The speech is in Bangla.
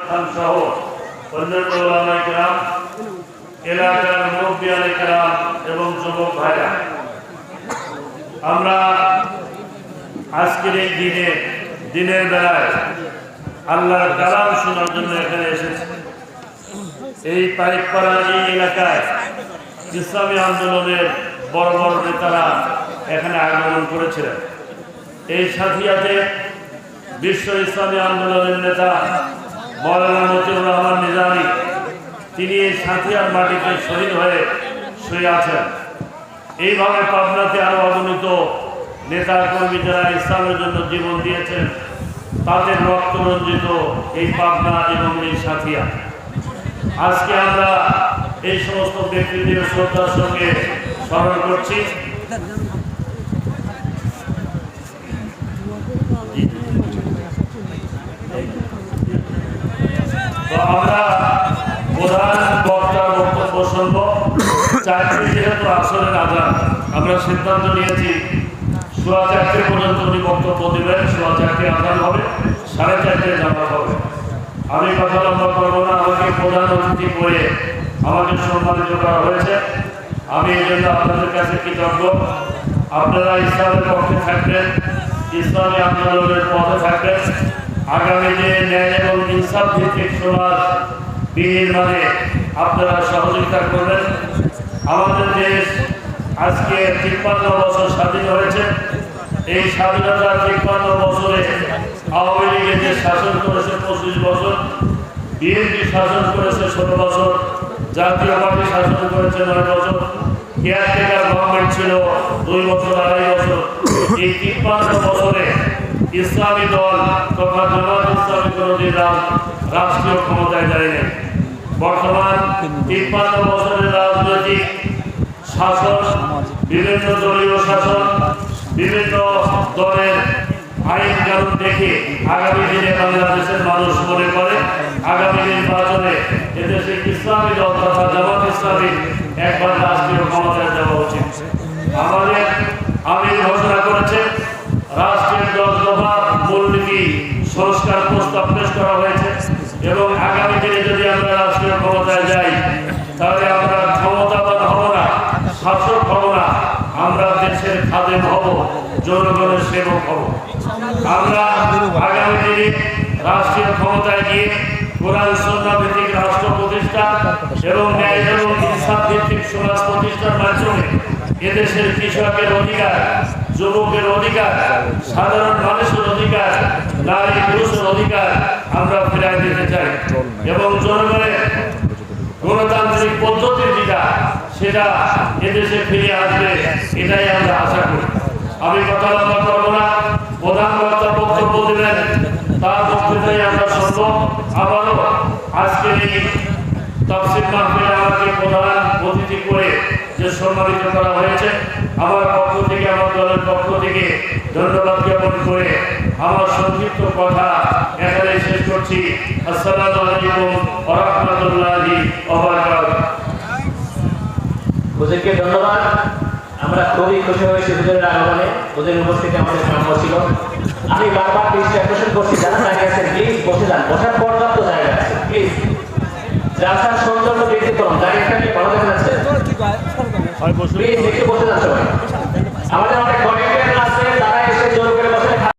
সহ অন্যান্য ওলামায়ে কেরাম, এলাকার মুরব্বিয়ানে কেরাম এবং যুবক ভাইরা, আমরা আজকের এই দিনের বেলায় আল্লাহর কালাম শোনার জন্য এখানে এসেছি। এই তারিখপাড়া এই এলাকায় ইসলামী আন্দোলনের বড় বড় নেতারা এখানে আগমন করেছিলেন। এই সাথিয়াতে বিশ্ব ইসলামী আন্দোলনের নেতা মাওলানা মতিউর রহমান নিজামী, তিনি এই সাথিয়ার মাটিতে শহীদ হয়ে শুয়ে আছেন। এইভাবে পাবনাতে আরো অগণিত নেতা কর্মী যারা ইসলামের জন্য জীবন দিয়েছেন, তাদের রক্ত রঞ্জিত এই পাবনা এবং এই সাথিয়া। আজকে আমরা এই সমস্ত ব্যক্তিদের শ্রদ্ধার সঙ্গে স্মরণ করছি। আমরা প্রধান বক্তার বক্তব্য শুনব। চারটি যেহেতু আসরের আজান, আমরা সিদ্ধান্ত নিয়েছি 4:15 পর্যন্ত উনি বক্তব্য দেবেন। 4:15 আজান হবে, 4:30 জামাত হবে। আমি কথা লম্বা করবো না। আমাকে প্রধান অতিথি করে আমাকে সম্মানিত করা হয়েছে, আমি এই জন্য আপনাদের কাছে কৃতজ্ঞ। আপনারা ইসলামের পক্ষে থাকবেন, ইসলামী আন্দোলনের পথে থাকবেন। আগামী দিনে ন্যায় এবং ইনসাফ ভিত্তিক সমাজ বিনির্মাণে আপনারা সহযোগিতা করবেন। আমাদের দেশ আজকে 53 বছর স্বাধীন হয়েছে। এই স্বাধীনতার 53 বছরে আওয়ামী লীগের যে শাসন করেছে 25 বছর, বিএনপি শাসন করেছে 16 বছর, জাতীয় পার্টি শাসন করেছে 9 বছর, কেয়ারটেকার গভর্নমেন্ট ছিল 2 বছর 2.5 বছর। এই 53 বছরে ইসলামী দল তথা জামাত ইসলামী কোনদিন রাষ্ট্রীয় ক্ষমতায় যায়নি। বর্তমান 53 বছরের রাজনৈতিক শাসন, বিভিন্ন দলীয় শাসন, বিভিন্ন দলের আইন কানুন দেখে আগামী দিনে বাংলাদেশের মানুষ মনে করে আগামী নির্বাচনে এদেশে ইসলামী দল তথা জামাত ইসলামী একবার রাষ্ট্রীয় ক্ষমতায় যাওয়া উচিত। আমাদের আমির ঘোষণা করেছে রাষ্ট্রের 10 দফা মূলনীতি সংস্কার প্রস্তাব পেশ করা হয়েছে এবং আগামী দিনে যদি আমরা রাষ্ট্রীয় ক্ষমতায় যাই তাহলে আমরা ক্ষমতাবান হব না, শাসক হব না, আমরা দেশের খাদেম হব, জনগণের সেবক হব। আমরা আগামী দিনে রাষ্ট্রীয় ক্ষমতায় গিয়ে কোরআন সুন্নাহ ভিত্তিক রাষ্ট্র প্রতিষ্ঠা এবং ন্যায় এবং ইনসাফ ভিত্তিক সমাজ প্রতিষ্ঠার মাধ্যমে এদেশের কৃষকের অধিকার, যুবকের অধিকার, সাধারণ মানুষের অধিকার, নারী পুরুষের অধিকার আমরা ফিরিয়ে দিতে চাই এবং জনগণের গণতান্ত্রিক পদ্ধতি সেটা এদেশে ফিরে আসবে, এটাই আমরা আশা করি। আমি কথা লম্বা করবো না। প্রধান বক্তা বক্তব্য দেবেন, তার বক্তৃতাই আমরা শুনব। আবারও আজকের এই তাফসীর মাহফিলে আমাকে প্রধান অতিথি করে যে সম্মানিত করা হয়েছে, আমার পক্ষ থেকে, আমার দলের পক্ষ থেকে ধন্যবাদ জ্ঞাপন করে আমার সংক্ষিপ্ত কথা এখানে শেষ করছি। আসসালামু আলাইকুম ওয়া রাহমাতুল্লাহি ওয়া বারাকাতুহু। হুজুরকে ধন্যবাদ। আমরা খুবই খুশি হয়েছি হুজুরের আগমনে, হুজুরের উপস্থিতি আমাদের কাম্য ছিল। আমি বারবার দৃষ্টি আকর্ষণ করছি, যারা জায়গা আছে প্লিজ বসে যান, বসার পর্যাপ্ত জায়গা আছে, প্লিজ। রাস্তার সৌন্দর্য বৃদ্ধি করুন, জায়গাটা নিয়ে ভালো দেখা যাচ্ছে, প্লিজ একটু বসে যান সবাই। আমাদের অনেক ভলেন্টিয়ার